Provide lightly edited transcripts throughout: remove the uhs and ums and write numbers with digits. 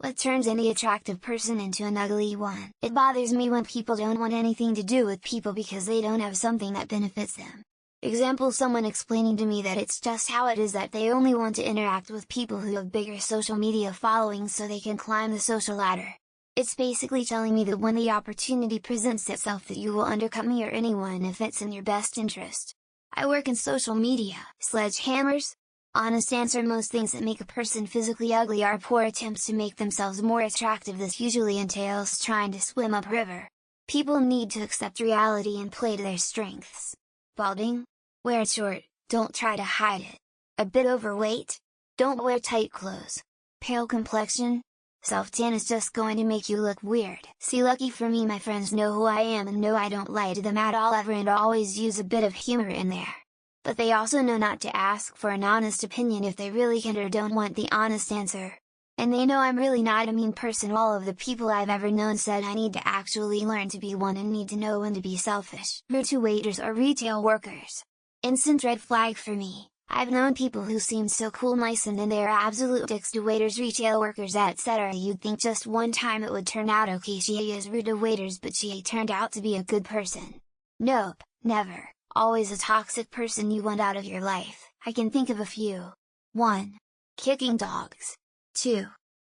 What turns any attractive person into an ugly one? It bothers me when people don't want anything to do with people because they don't have something that benefits them. Example: someone explaining to me that it's just how it is that they only want to interact with people who have bigger social media followings so they can climb the social ladder. It's basically telling me that when the opportunity presents itself that you will undercut me or anyone if it's in your best interest. I work in social media. Sledgehammers? Honest answer: most things that make a person physically ugly are poor attempts to make themselves more attractive. This usually entails trying to swim upriver. People need to accept reality and play to their strengths. Balding? Wear it short, don't try to hide it. A bit overweight? Don't wear tight clothes. Pale complexion? Self-tan is just going to make you look weird. See, lucky for me, my friends know who I am and know I don't lie to them at all ever and always use a bit of humor in there. But they also know not to ask for an honest opinion if they really can't or don't want the honest answer. And they know I'm really not a mean person. All of the people I've ever known said I need to actually learn to be one and need to know when to be selfish. Rude to waiters or retail workers. Instant red flag for me. I've known people who seem so cool, nice, and then they're absolute dicks to waiters, retail workers, etc. You'd think just one time it would turn out okay, she is rude to waiters, but she turned out to be a good person. Nope, never. Always a toxic person you want out of your life. I can think of a few. 1. Kicking dogs. 2.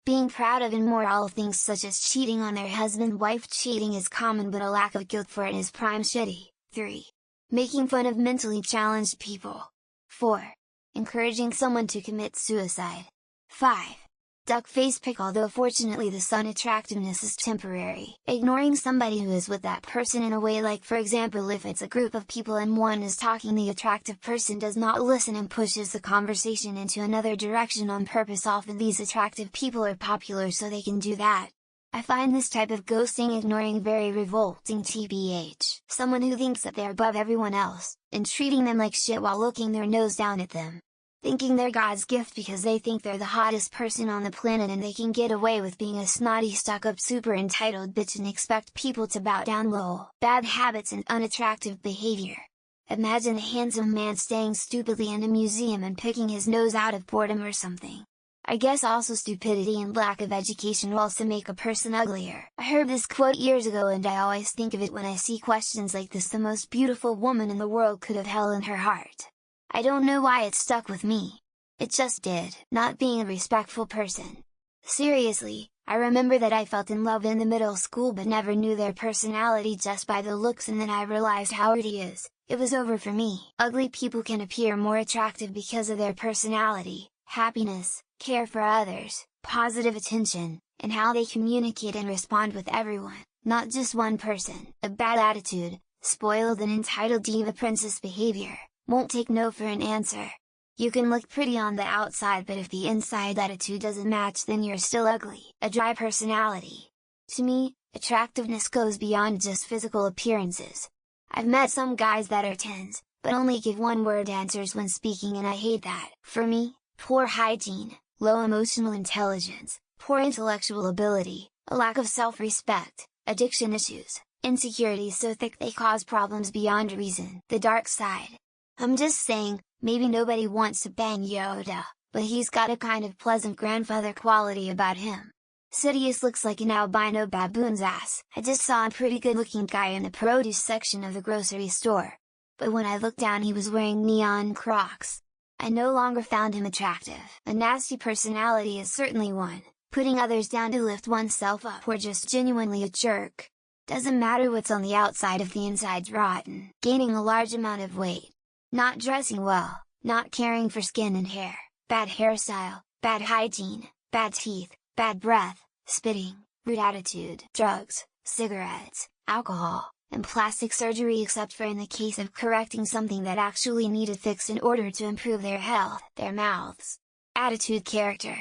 Being proud of immoral things such as cheating on their husband. Wife cheating is common, but a lack of guilt for it is prime shitty. 3. Making fun of mentally challenged people. 4. Encouraging someone to commit suicide. 5. Duck face pick. Although fortunately the sun attractiveness is temporary. Ignoring somebody who is with that person in a way, like for example if it's a group of people and one is talking, the attractive person does not listen and pushes the conversation into another direction on purpose. Often these attractive people are popular so they can do that. I find this type of ghosting, ignoring, very revolting. TBH, someone who thinks that they're above everyone else, and treating them like shit while looking their nose down at them. Thinking they're God's gift because they think they're the hottest person on the planet and they can get away with being a snotty, stuck-up, super entitled bitch and expect people to bow down. Low. Bad habits and unattractive behavior. Imagine a handsome man staying stupidly in a museum and picking his nose out of boredom or something. I guess also stupidity and lack of education will also make a person uglier. I heard this quote years ago and I always think of it when I see questions like this: the most beautiful woman in the world could have hell in her heart. I don't know why it stuck with me. It just did. Not being a respectful person. Seriously, I remember that I felt in love in the middle school but never knew their personality just by the looks, and then I realized how rude he is. It was over for me. Ugly people can appear more attractive because of their personality, happiness, care for others, positive attention, and how they communicate and respond with everyone, not just one person. A bad attitude, spoiled and entitled diva princess behavior, won't take no for an answer. You can look pretty on the outside, but if the inside attitude doesn't match, then you're still ugly. A dry personality. To me, attractiveness goes beyond just physical appearances. I've met some guys that are 10s, but only give one-word answers when speaking, and I hate that. For me, poor hygiene, low emotional intelligence, poor intellectual ability, a lack of self-respect, addiction issues, insecurities so thick they cause problems beyond reason. The dark side. I'm just saying, maybe nobody wants to bang Yoda, but he's got a kind of pleasant grandfather quality about him. Sidious looks like an albino baboon's ass. I just saw a pretty good looking guy in the produce section of the grocery store. But when I looked down, he was wearing neon Crocs. I no longer found him attractive. A nasty personality is certainly one, putting others down to lift oneself up, or just genuinely a jerk. Doesn't matter what's on the outside if the inside's rotten. Gaining a large amount of weight. Not dressing well, not caring for skin and hair, bad hairstyle, bad hygiene, bad teeth, bad breath, spitting, rude attitude, drugs, cigarettes, alcohol, and plastic surgery, except for in the case of correcting something that actually needed fixed in order to improve their health. Their mouths. Attitude, character.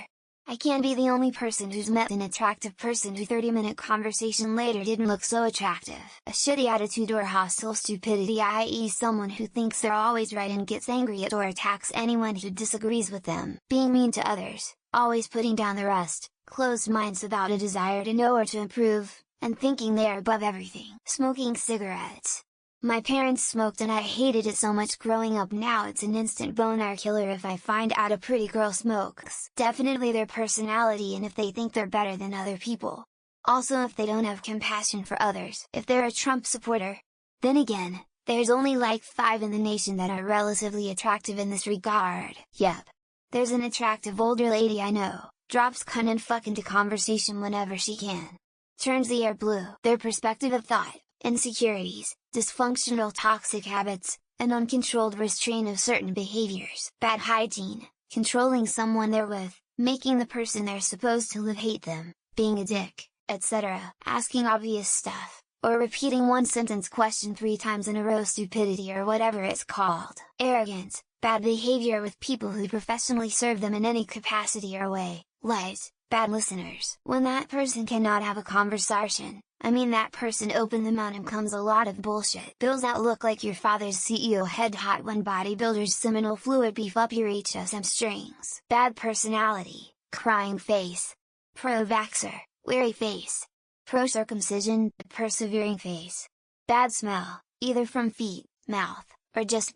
I can't be the only person who's met an attractive person who 30-minute conversation later didn't look so attractive. A shitty attitude or hostile stupidity, i.e. someone who thinks they're always right and gets angry at or attacks anyone who disagrees with them. Being mean to others, always putting down the rest, closed minds without a desire to know or to improve, and thinking they are above everything. Smoking cigarettes. My parents smoked and I hated it so much growing up. Now it's an instant boner killer if I find out a pretty girl smokes. Definitely their personality and if they think they're better than other people. Also if they don't have compassion for others. If they're a Trump supporter. Then again, there's only like 5 in the nation that are relatively attractive in this regard. Yep. There's an attractive older lady I know, drops cunt and fuck into conversation whenever she can. Turns the air blue. Their perspective of thought, insecurities, dysfunctional toxic habits, and uncontrolled restraint of certain behaviors. Bad hygiene, controlling someone they're with, making the person they're supposed to live hate them, being a dick, etc. Asking obvious stuff, or repeating one sentence question 3 times in a row. Stupidity or whatever it's called. Arrogant, bad behavior with people who professionally serve them in any capacity or way. Lies, bad listeners. When that person cannot have a conversation, I mean that person open the mouth and comes a lot of bullshit. Bills that look like your father's CEO head hot when bodybuilders seminal fluid beef up your HSM strings. Bad personality, crying face. Pro-vaxxer, weary face. Pro-circumcision, persevering face. Bad smell, either from feet, mouth, or just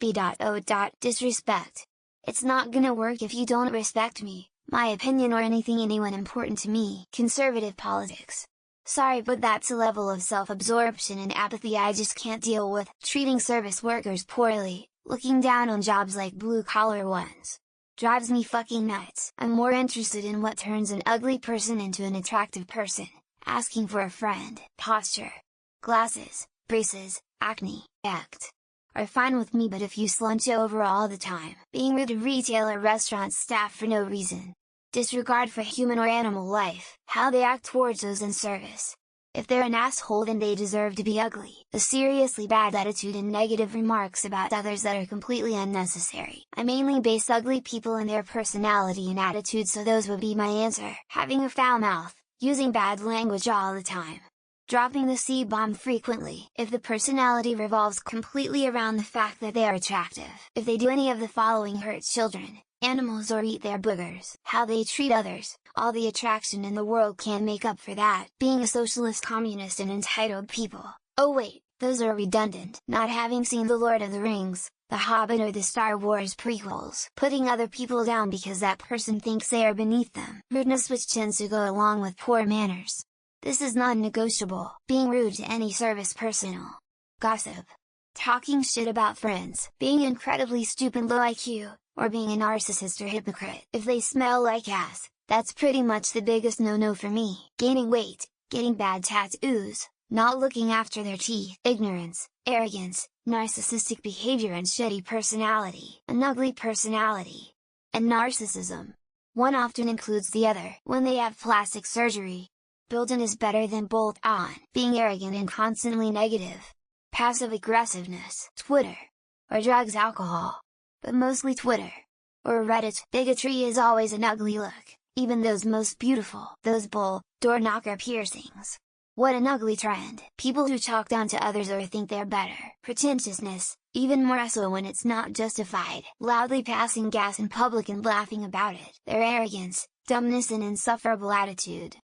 disrespect. It's not gonna work if you don't respect me, my opinion or anyone important to me. Conservative politics. Sorry but that's a level of self-absorption and apathy I just can't deal with. Treating service workers poorly, looking down on jobs like blue-collar ones. Drives me fucking nuts. I'm more interested in what turns an ugly person into an attractive person. Asking for a friend. Posture. Glasses, braces, acne, act. Are fine with me, but if you slunch over all the time, being rude to retail or restaurant staff for no reason. Disregard for human or animal life, how they act towards those in service. If they're an asshole then they deserve to be ugly. A seriously bad attitude and negative remarks about others that are completely unnecessary. I mainly base ugly people in their personality and attitude, so those would be my answer. Having a foul mouth, using bad language all the time. Dropping the C-bomb frequently. If the personality revolves completely around the fact that they are attractive. If they do any of the following: hurt children, animals or eat their boogers. How they treat others, all the attraction in the world can't make up for that. Being a socialist, communist and entitled people. Oh wait, those are redundant. Not having seen The Lord of the Rings, The Hobbit or the Star Wars prequels. Putting other people down because that person thinks they are beneath them. Rudeness, which tends to go along with poor manners. This is non-negotiable. Being rude to any service personnel. Gossip. Talking shit about friends. Being incredibly stupid, low IQ, or being a narcissist or hypocrite. If they smell like ass, that's pretty much the biggest no-no for me. Gaining weight, getting bad tattoos, not looking after their teeth. Ignorance, arrogance, narcissistic behavior and shitty personality. An ugly personality. And narcissism. One often includes the other. When they have plastic surgery. Built-in is better than bolt-on. Being arrogant and constantly negative. Passive aggressiveness. Twitter. Or drugs, alcohol. But mostly Twitter. Or Reddit. Bigotry is always an ugly look, even those most beautiful. Those door knocker piercings. What an ugly trend. People who talk down to others or think they're better. Pretentiousness, even more so when it's not justified. Loudly passing gas in public and laughing about it. Their arrogance, dumbness and insufferable attitude.